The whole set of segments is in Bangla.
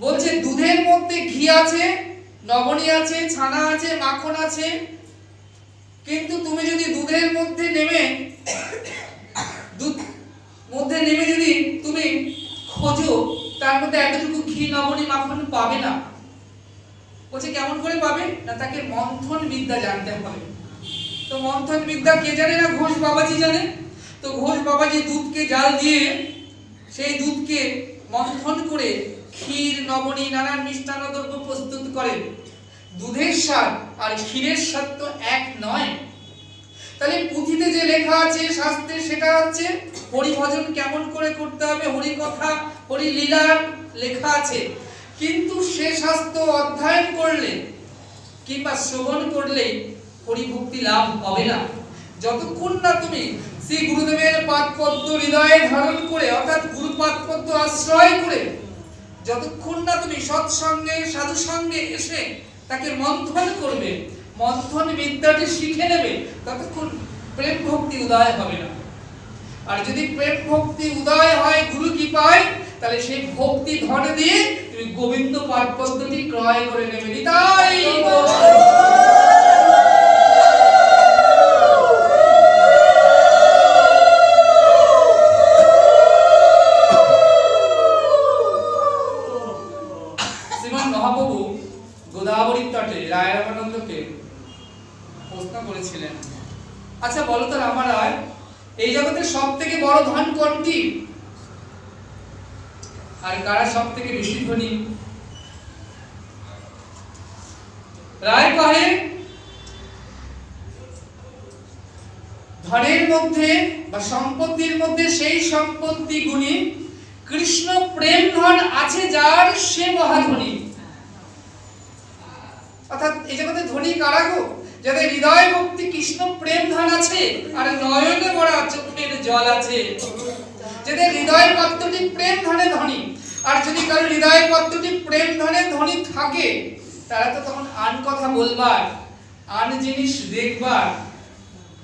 বলছে দুধের মধ্যে ঘি আছে, লবণী আছে, ছানা আছে, মাখন আছে, কিন্তু তুমি যদি দুধের মধ্যে নেমে যদি তুমি খোঁজো, তার মধ্যে এতটুকু ঘি, লবণী, মাখন পাবে না। বলছে কেমন করে পাবে না, তাকে মন্থন বিদ্যা জানতে হবে। তো মন্থন বিদ্যা কে জানে না? ঘোষ বাবাজি জানে। তো ঘোষ বাবাজি দুধকে জাল দিয়ে সেই দুধকে মন্থন করে ক্ষীর, নবনী, নানান মিষ্টান্ন দ্রব্য প্রস্তুত করেন। দুধের স্বাদ আর ক্ষীরের স্বাদ তো এক নয়। তাহলে পুঁথিতে যে লেখা আছে, শাস্ত্রে, সেটা হচ্ছে হরি ভজন কেমন করে করতে হবে, হরি কথা, হরি লীলার লেখা আছে। কিন্তু সে শাস্ত্র অধ্যয়ন করলে কিংবা শ্রবণ করলে হরি ভক্তি লাভ হবে না, যতক্ষণ না তুমি শ্রী গুরুদেবের পাদপদ্ম হৃদয়ে ধারণ করে, অর্থাৎ গুরু পাদপদ্ম আশ্রয় করে, যতক্ষণ না তুমি সৎসঙ্গে, সাধু সঙ্গে এসে তাকে মন্থন করবে, মন্থন বিদ্যাটি শিখে নেবে, ততক্ষণ প্রেম ভক্তি উদয় হবে না। আর যদি প্রেম ভক্তি উদয় হয় গুরু কৃপায়, তাহলে সেই ভক্তি ধন দিয়ে তুমি গোবিন্দ পাদ পদ্ধতি ক্রয় করে নেবে। নিতাই শ্রীমান মহাপ্রভু গোদাবরীর তটে রায় রামানন্দকে প্রশ্ন করেছিলেন, আচ্ছা বলো তো রামারায়, এই জগতে সব থেকে বড় ধন কোনটি, আর কারা সব থেকে বেশি ধনী? রায় কহে, ধনের মধ্যে বা সম্পত্তির মধ্যে সেই সম্পত্তি গুণী কৃষ্ণ প্রেম ধন আছে যার, সে মহাধনী। অর্থাৎ এই জগতে ধনী কারা গো? যাদের হৃদয় ভক্তি কৃষ্ণ প্রেম ধন আছে আর নয়নে ভরা চোখের জল আছে, যাদের হৃদয় পাত্রটি প্রেম ধনে ধনী। আর যদি কারো হৃদয় পাত্রটি প্রেম ধনে ধনী থাকে, তারা তো তখন আন কথা বলবার, আন জিনিস দেখবার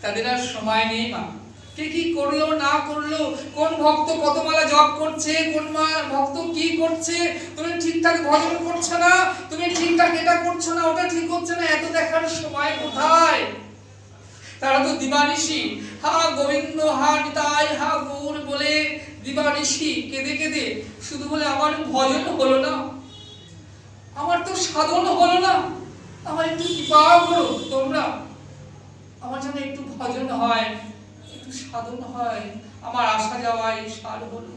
তাদের আর সময় নেই। মা কে কি করলো না করলো, কোন ভক্ত কত মালা জপ করছে, কোন ভক্ত কি করছে, তুমি ঠিকঠাক ভজন করছো না, তুমি ঠিকঠাক এটা করছো না, ওটা ঠিক হচ্ছে না, এত দেখার সময় কোথায়? তারা তো দিবানিশি হা গোবিন্দ, হা নিতাই, হা গৌর বলে দিবানিশি কেঁদে কেঁদে শুধু বলে আমার ভজন হলো না, আমার তো সাধন হলো না, আমার একটু কৃপা করো তোমরা, আমার যেন একটু ভজন হয়, একটু সাধন হয়, আমার আসা যাওয়াই সার হলো।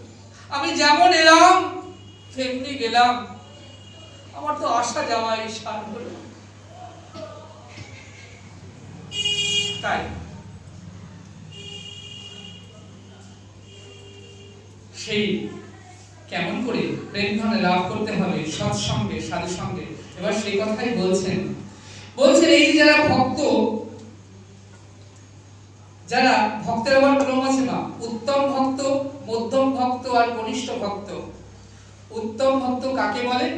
আমি যেমন এলাম তেমনি গেলাম, আমার তো আসা যাওয়াই সার হলো। তাই সেই কেমন করে প্রেম ধনে লাভ করতে হবে সৎসঙ্গে, সাধু সঙ্গে, এবার সেই কথাই বলছেন। এই যে যারা ভক্ত, যারা ভক্তের আবার ক্রম আছে না, উত্তম ভক্ত, মধ্যম ভক্ত আর কনিষ্ঠ ভক্ত। উত্তম ভক্ত কাকে বলে?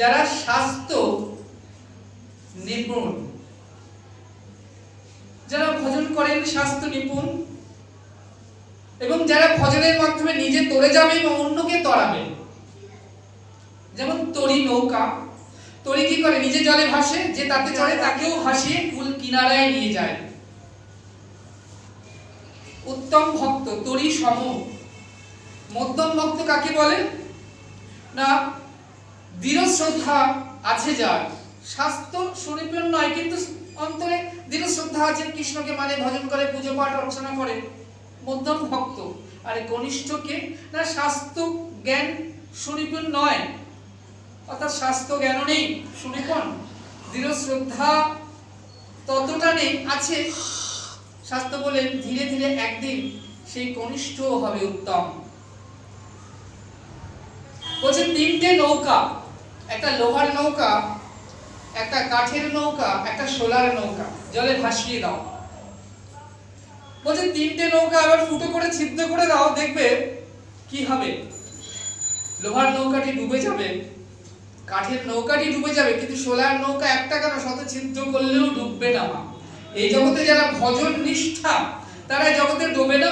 যারা শাস্ত্র নিপুণ, যারা ভজন করেন শাস্ত্র নিপুণ, এবং যারা ভজনের মাধ্যমে নিজে তরে যাবে এবং অন্যকে তরাবে। যেমন তরি নৌকা, তরি কি করে? নিজে জলে ভাসে, যে তাতে চড়ে তাকেও ভাসিয়ে কুল কিনারায় নিয়ে যায়। উত্তম ভক্ত তরি সম। মধ্যম ভক্ত কাকে বলে না? দৃঢ় শ্রদ্ধা আছে যার, শাস্ত্র সুনিপুণ নয় কিন্তু অন্তরে দৃঢ় শ্রদ্ধা আছে, কৃষ্ণকে মানে ভজন করে, পুজো পাঠ অর্চনা করে, মধ্যম ভক্ত। আর কনিষ্ঠকে না, শাস্ত্র জ্ঞান সুনিপুণ নয়, অর্থাৎ শাস্ত্র জ্ঞান নেই, সুনিপুণ, দৃঢ় শ্রদ্ধা ততটা নেই, আছে। শাস্ত্র বলেন ধীরে ধীরে একদিন সেই কনিষ্ঠ হবে উত্তম। বলছে তিনটে নৌকা, একটা লোহার নৌকা, একটা কাঠের নৌকা, একটা সোলার নৌকা, জলে ভাসিয়ে দাও। বলছে তিনটে নৌকা আবার ফুটো করে ছিদ্র করে দাও, দেখবে কি হবে? লোহার নৌকাটি ডুবে যাবে, কাঠের নৌকাটি ডুবে যাবে, কিন্তু সোলার নৌকা একটা কেন শত ছিদ্র করলেও ডুববে না। এই জগতে যারা ভজন নিষ্ঠা, তারা জগতে ডোবে না।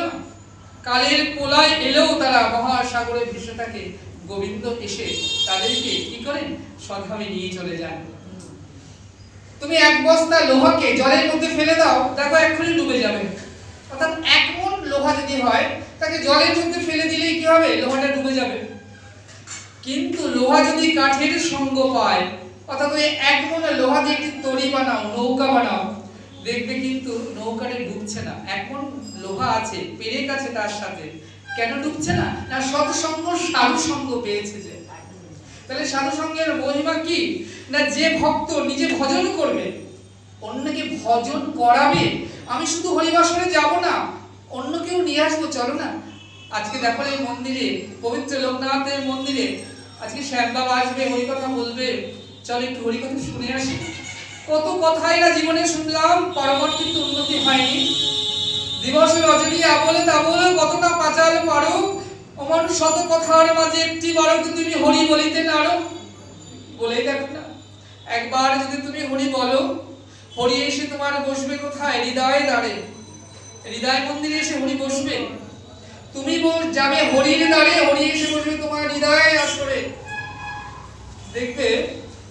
কালের কোলায় এলেও তারা মহাসাগরে ভেসে থাকে, গোবিন্দ এসে তাদেরকে কি করেন, সৎভাবে নিয়ে চলে যান। তুমি এক বস্তা লোহাকে জলের মধ্যে ফেলে দাও, দেখো এক্ষুনি ডুবে যাবে। অর্থাৎ এক মণ লোহা যদি হয়, তাকে জলের মধ্যে ফেলে দিলেই কি হবে, লোহাটা ডুবে যাবে। কিন্তু লোহা যদি কাঠের সঙ্গ পায়, অর্থাৎ ওই এক মণ লোহা দিয়ে একটি তড়ি বানাও, নৌকা বানাও, দেখবে কিন্তু নৌকাটা ডুবছে না। এক মণ লোহা আছে, পেরেক আছে তার সাথে, কেন ডুবছে না? না সৎসঙ্গ, সাধু সঙ্গ পেয়েছে যে। তাহলে সাধু সঙ্গের মহিমা কি? না যে ভক্ত নিজে ভজন করবে, অন্যকে ভজন করাবে। আমি শুধু হরিবাসরে যাব না, অন্য কেউ নিয়ে আসবো, চলো না। আজকে দেখো এই মন্দিরে, পবিত্র লোকনাথের মন্দিরে আজকে শ্যাম বাবা আসবে, হরিকথা বলবে, চলো একটু হরিকথা শুনে আসি। কত কথাই না জীবনে শুনলাম, পরবর্তী উন্নতি হয়নি। দিবসের রজনী আবলে তাবলে কতটা পাচাল পারো, অমন শত কথার মাঝে একটি বারো তুমি হরি বলিতে নারো। বলেই দেখো না, একবার যদি তুমি হরি বলো, হরি এসে তোমার বসবে কোথায়? হৃদয় দ্বারে, হৃদয় মন্দিরে এসে হরি বসবে। তুমি যাবে হরির দ্বারে, হরি এসে বসবে তোমার হৃদয় আসরে। দেখবে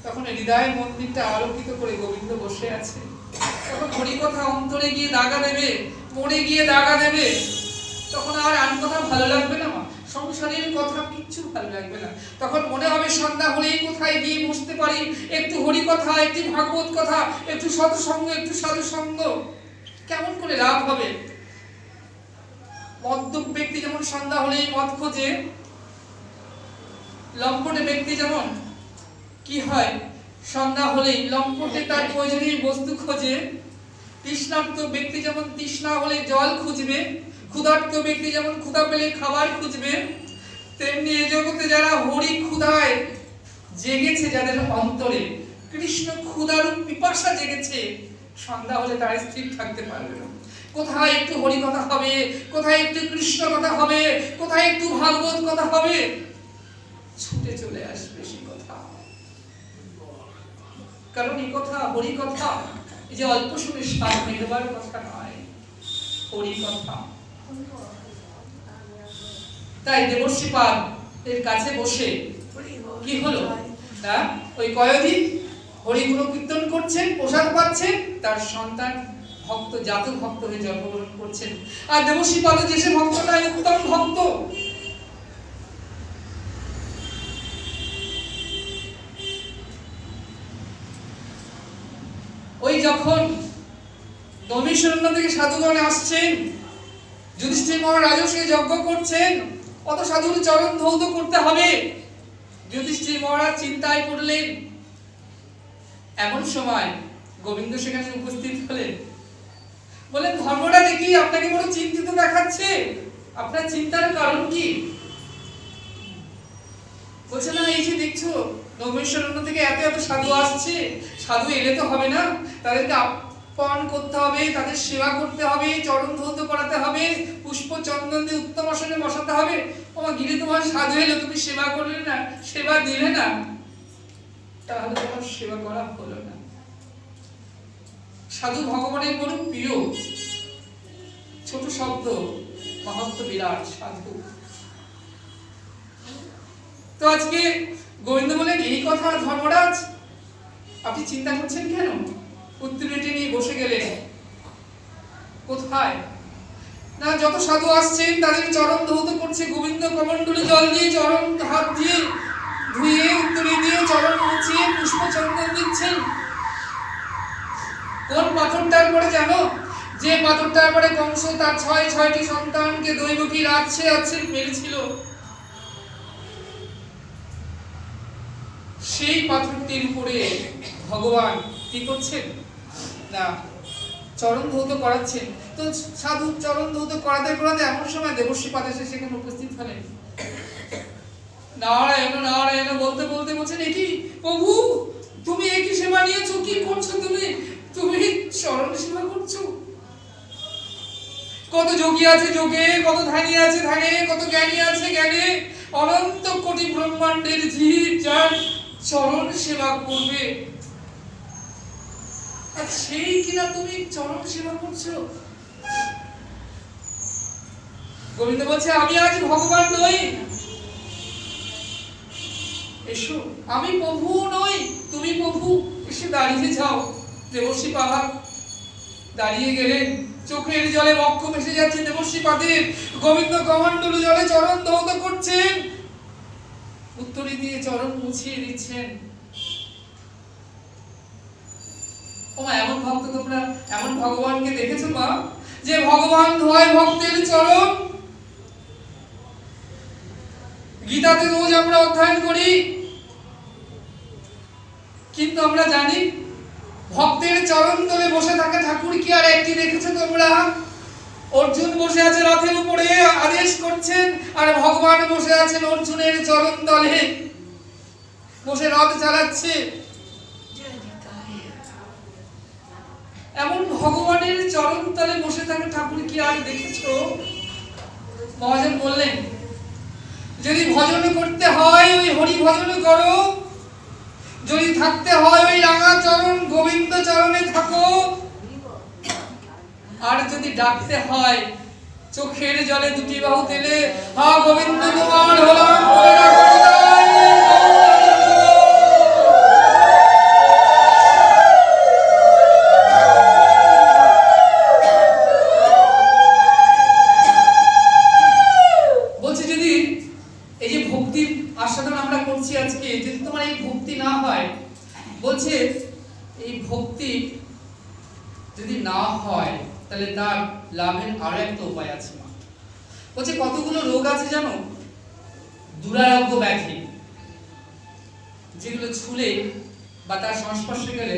তখন হৃদয় মন্দিরটা আলোকিত করে গোবিন্দ বসে আছে। তখন হরি কথা অন্তরে গিয়ে দাগা দেবে, মনে গিয়ে দাগা দেবে। তখন আর আন কথা ভালো লাগবে না, সংসারের কথা কিচ্ছু ভালো লাগবে না। তখন মনে হবে সন্ধ্যা হলেই কোথায় গিয়ে বসতে পারি, একটু হরি কথা, একটু ভাগবত কথা, একটু সৎসঙ্গ, একটু সাধু সঙ্গ, কেমন করে লাভ হবে। মদ্যপ ব্যক্তি যেমন সন্ধ্যা হলেই মদ খোঁজে, লম্পটে ব্যক্তি যেমন কি হয়, সন্ধ্যা হলেই লম্পটে তার প্রয়োজনীয় বস্তু খোঁজে। তৃষ্ণার্ত ব্যক্তি যেমন তৃষ্ণা হলে জল খুঁজবে, ক্ষুধার্ত ব্যক্তি যেমন ক্ষুধা পেলে খাবার খুঁজবে, তেমনি এই জগতে যারা হরি ক্ষুধায় জেগেছে, যাদের অন্তরে কৃষ্ণ ক্ষুধারূপ পিপাসা জেগেছে, সন্ধ্যা হলে তারা স্থির থাকতে পারবে না। কোথায় একটু হরি কথা হবে, কোথায় একটু কৃষ্ণ কথা হবে, কোথায় একটু ভাগবত কথা হবে, ছুটে চলে আসবে সেই কথা। কারণ এই কথা, হরি কথা, এই যে অল্প শুনে স্বাদ মেরবার কথা নয়, হরি কথা। তাই দেবর্ষিপাদ এর কাছে বসে কি হলো না, ওই কয়েদি হরি গুণ কীর্তন করছেন, প্রসাদ পাচ্ছেন, তার সন্তান ভক্ত, জাত ভক্ত হয়ে জন্মগ্রহণ করছেন। আর দেবর্ষিপাদ যে সে ভক্ত নয়, উত্তম ভক্ত। ওই যখন নৈমিষারণ্য থেকে সাধুগণ আসছেন, যুধিষ্ঠির মহারাজও সে যজ্ঞ করছেন, অত সাধুর চরণ ধৌত করতে হবে। যুধিষ্ঠির মহারাজ চিন্তায় পড়লেন। এমন সময় গোবিন্দ সেখানে উপস্থিত হলেন। বলেন, ধর্মটা দেখি আপনাকে বড় চিন্তিত দেখাচ্ছে, আপনার চিন্তার কারণ কি? বলছে না, এই যে দেখছো নৈমিষারণ্য থেকে এত এত সাধু আসছে, সাধু এলে তো হবে না, তাদেরকে আপ্যায়ন করতে হবে, তাদের সেবা করতে হবে, চরণ ধৌত করাতে হবে, পুষ্প চন্দন দিয়ে উত্তম আসনে বসাতে হবে। ওমা গিরে, তোমার সাধু এলো, তুমি সেবা করলে না, সেবা দিলে না, তাহলে তোমার সেবা করা হলো না। সাধু ভগবানের বড় প্রিয়, ছোট শব্দ, মাহাত্ম্য বিরাট, সাধু। তো আজকে গোবিন্দ বলেন, এই কথা ধর্মরাজ আপনি চিন্তা করছেন কেন? উত্তরীটি নিয়ে বসে গেলেন। কোথায় না, যত সাধু আসছেন তাদের চরণ ধৌত করছে গোবিন্দ, কমণ্ডলে জল দিয়ে চরণ হাত দিয়ে ধুয়ে, উত্তরী দিয়ে চরণ মুছিয়ে পুষ্প চন্দন দিচ্ছেন। কোন পাথরটার পরে জানো? যে পাথরটার পরে কংস তার ছয়টি সন্তানকে দৈবকী রাজছে মেরেছিল, সেই পাথরটির উপরে ভগবান কি করছেন না, চরণ ধৌত করাচ্ছেন। তো সাধু চরণ ধৌত করাতে করাতে এমন সময় দেবর্ষিপাদ এসে সেখানে উপস্থিত হলেন। নারায়ণ নারায়ণ বলতে বলতে বলছেন, এ কি প্রভু, তুমি একই সেবা নিয়েছো, কি করছো তুমি? তুমি চরণ সেবা করছো। কত যোগী আছে যোগে, কত ধ্যানী আছে ধ্যানে, কত জ্ঞানী আছে জ্ঞানে, অনন্ত কোটি ব্রহ্মাণ্ডের জীব যার চরণ সেবা করবে, আর সেই কিনা তুমি চরণ সেবা করছো। গোবিন্দ বলছে, আমি আজ ভগবান নই, এসো, আমি প্রভু নই, তুমি প্রভু, এসে দাঁড়িয়ে যাও। দেবর্ষি পাহাড় দাঁড়িয়ে গেলেন, চোখের জলে বক্ষ ভেসে যাচ্ছে দেবর্ষি পাদের। গোবিন্দ কমণ্ডলু জলে চরণ ধৌত করছেন, উত্তরে দিয়ে চরণ মুছিয়ে দিচ্ছেন। ও মা, এমন ভক্ত তোমরা, এমন ভগবানকে দেখেছো মা, যে ভগবান ধোয় ভক্তের চরণ? গীতাতে রোজ আমরা অধ্যয়ন করি, কিন্তু আমরা জানি ভক্তের চরণ তলে বসে থাকে ঠাকুর কি আর একটি দেখেছো তোমরা? অর্জুন বসে আছে রথের উপরে, আদেশ করছেন, আর ভগবান বসে আছেন অর্জুনের চরণ তলে, বসে রথ চালাচ্ছে। এমন ভগবানের চরণ তলে বসে থাকে ঠাকুর কি আর দেখেছো? মহাজন বললেন, যদি ভজন করতে হয় ওই হরি ভজন করো, যদি থাকতে হয় ওই রাঙা চরণ গোবিন্দ চরণে থাকো, আর যদি ডাকতে হয় চোখের জলে দুটি বাহু তেলে, হা গোবিন্দ তোমার হলাম বলে ডাকো তাই। বলছে যদি এই যে ভক্তি আস্বাদন আমরা করছি আজকে, যদি তোমার এই ভক্তি না হয়, বলছে এই ভক্তি যদি না হয় তাহলে তার লাভের আরো একটা উপায় আছে মা। বলছে কতগুলো রোগ আছে জানো? দুরারোগ্য ব্যাধি, যেগুলো ছুলে বা তার সংস্পর্শে গেলে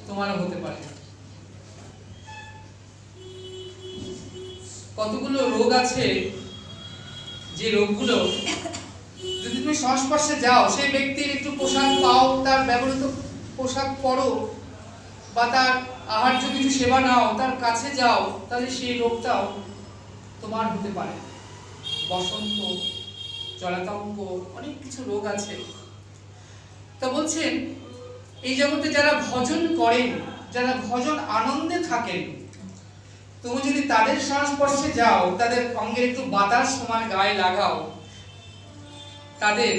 তোমারও হতে পারে। কতগুলো রোগ আছে যে রোগগুলো যদি তুমি সংস্পর্শে যাও, সেই ব্যক্তির একটু পোশাক পাও, তার ব্যবহৃত পোশাক পরো, বা তার আহার্য কিছু সেবা নাও, তার কাছে যাও, তাহলে সেই রোগটাও তোমার হতে পারে। বসন্ত, জলাতঙ্ক, অনেক কিছু রোগ আছে। তা বলছেন এই জগতে যারা ভজন করেন, যারা ভজন আনন্দে থাকেন, তুমি যদি তাদের সংস্পর্শে যাও, তাদের অঙ্গে একটু বাতাস তোমার গায়ে লাগাও, তাদের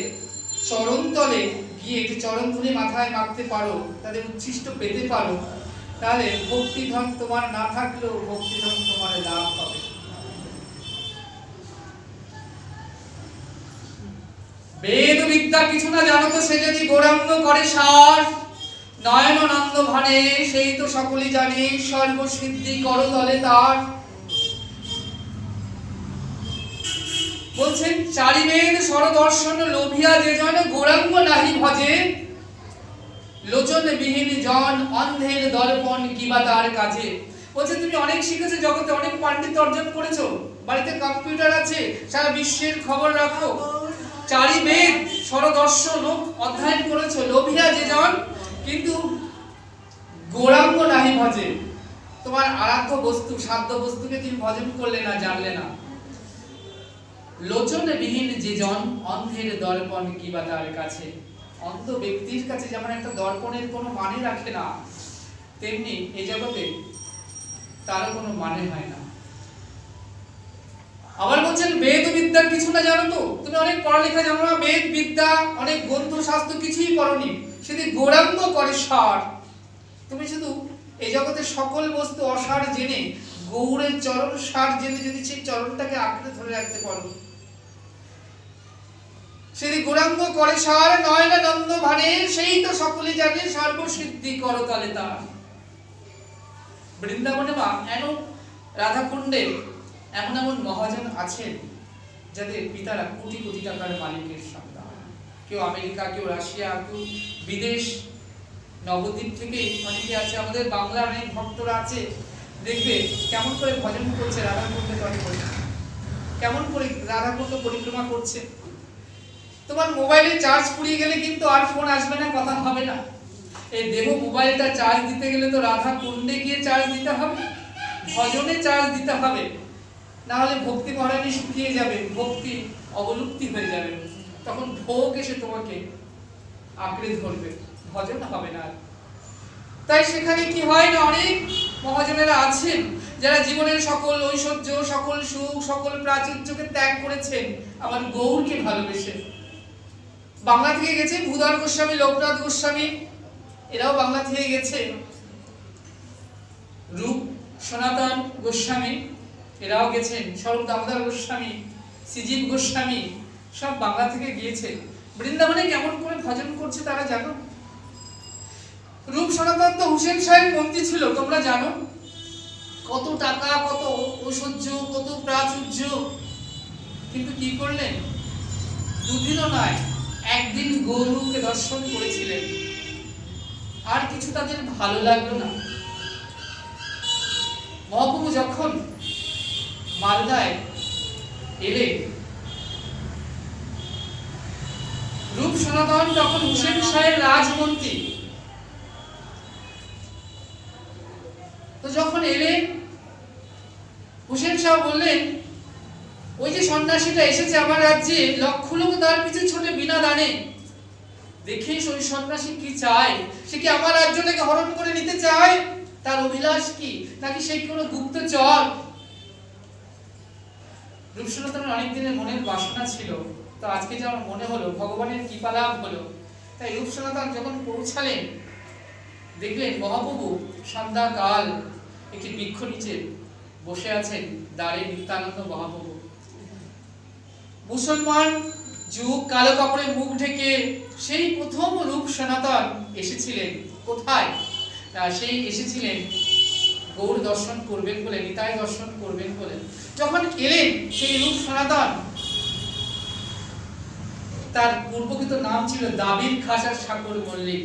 চরণ তলে গিয়ে একটু চরণ ধুলে মাথায় মাখতে পারো, তাদের উচ্ছিষ্ট পেতে পারো, তাহলে ভক্তিধন তোমার না থাকলেও ভক্তিধন তোমার লাভ হবে। বেদ বিদ্যা কিছু না জানো তো সে যদি গৌরাঙ্গ করে সার, নয়ন নন্দ ভানে সেই তো সকলেই জানে, সর্বসিদ্ধি করো তলে তার। বলছেন চারি বেদ সরদর্শন লোভিয়া যে জন গৌরাঙ্গ নাহি ভজে, লোচন বিহীন জন অন্ধের দর্পণ কিবা তার কাজে। বলছে তুমি অনেক শিখেছো জগতে, অনেক পাণ্ডিত্য অর্জন করেছো, বাড়িতে কম্পিউটার আছে, সারা বিশ্বের খবর রাখো, চারি বেদ সরদর্শন অধ্যয়ন করেছো, লোভিয়া যে জন, কিন্তু গৌরাঙ্গ নাহি ভজে, তোমার আরাধ্য বস্তু সাধ্য বস্তুকে তুমি ভজন করলে না, জানলে না। লোচন বিহীন যে জন অন্ধের দর্পণ কিবা তার কাছে। অন্ধ ব্যক্তির কাছে যেমন একটা দর্পণের কোনো মানে রাখে না, তেমনি এই জগতে তারও কোনো মানে হয় না। আবার বলছেন বেদ বিদ্যা কিছু না জানো তো, তুমি অনেক পড়ালেখা জানো না, বেদ বিদ্যা অনেক গ্রন্থ শাস্ত্র কিছুই পড়নি, সেটি গৌরাঙ্গ করে সার। তুমি শুধু এই জগতে সকল বস্তু অসার জেনে, গৌরের চরণ সার জেনে যদি সেই চরণটাকে আঁকড়ে ধরে রাখতে পারো, সেটি গৌরাঙ্গ করে সার, নয়নানন্দ ভানে সেই তো সকলে জানে, সর্বসিদ্ধি করো তলে তার। বৃন্দাবনে বা এমন রাধাকুণ্ডে এমন এমন মহাজন আছেন যাদের পিতারা কোটি কোটি টাকার মালিকের সন্তান, কেউ আমেরিকা, কেউ রাশিয়া, কেউ বিদেশ, নবদ্বীপ থেকে অনেকে আছে, আমাদের বাংলার অনেক ভক্তরা আছে, দেখবে কেমন করে ভজন করছে, রাধাকুণ্ডে তলে করে কেমন করে রাধাকুণ্ড পরিক্রমা করছে। তোমার মোবাইলে চার্জ ফুরিয়ে গেলে কিন্তু আর ফোন আসবে না, কথা হবে না। এই দেহ মোবাইলটা চার্জ দিতে গেলে তো রাধা কুণ্ডে গিয়ে চার্জ দিতে হবে, ভজনে চার্জ দিতে হবে, না হলে ভক্তি মহারানী শুকিয়ে যাবে, ভক্তি অবলুপ্তি হয়ে যাবে, তখন ভোগ এসে তোমাকে আঁকড়ে ধরবে, ভজন হবে না। তাই সেখানে কি হয় না, অনেক মহাজনেরা আছেন যারা জীবনের সকল ঐশ্বর্য, সকল সুখ, সকল প্রাচুর্যকে ত্যাগ করেছেন আমার গৌরকে ভালোবেসে। বাংলা থেকে গেছে ভূধর গোস্বামী, লোকনাথ গোস্বামী, এরাও বাংলা থেকে গেছে। রূপ সনাতন গোস্বামী এরাও গেছেন, স্বরূপ দামোদর গোস্বামী, শ্রীজীব গোস্বামী সব বাংলা থেকে গিয়েছে। বৃন্দাবনে কেমন করে ভজন করছে তারা জানো? রূপ সনাতন তো হুসেন সাহেব মন্ত্রী ছিল, তোমরা জানো। কত টাকা, কত ঐশ্বর্য, কত প্রাচুর্য, কিন্তু কি করলেন? দুদিনও নয়, একদিন গৌরকে দর্শন করেছিলেন, আর কিছু তাদের ভালো লাগলো না। মহাপ্রভু যখন মালদায় এলেন, রূপ সনাতন তখন হুসেন শাহের রাজমন্ত্রী। তো যখন এলেন, হুসেন শাহ বললেন, ওই যে সন্ন্যাসীটা এসেছে আমার রাজ্যে, লক্ষ লোক তার পিছু ছোটে বিনা দানে, দেখিস ওই সন্ন্যাসী কি চায়? সে কি আমার রাজ্যটাকে হরণ করে নিতে চায়? তার অভিলাষ কি? নাকি সে কোনো গুপ্তচর? রূপ সনাতনের অনেক দিনের মনের বাসনা ছিল, তো আজকে যেমন মনে হলো, ভগবানের কৃপা লাভ হলো। তাই রূপ সনাতন যখন পৌঁছালেন, দেখলেন মহাপ্রভু সন্ধ্যাকাল একটি বৃক্ষ নিচে বসে আছেন, দ্বারে নিত্যানন্দ মহাপ্রভু। মুসলমান যুগ, কালো কাপড়ে মুখ ঢেকে সেই প্রথম রূপ সনাতন এসেছিলেন। কোথায়? সেই এসেছিলেন গৌর দর্শন করবেন বলে, নিতাই দর্শন করবেন বলে। যখন এলেন সেই রূপ সনাতন, তার পূর্বকৃত নাম ছিল দাবির খাসার সাগর মল্লিক।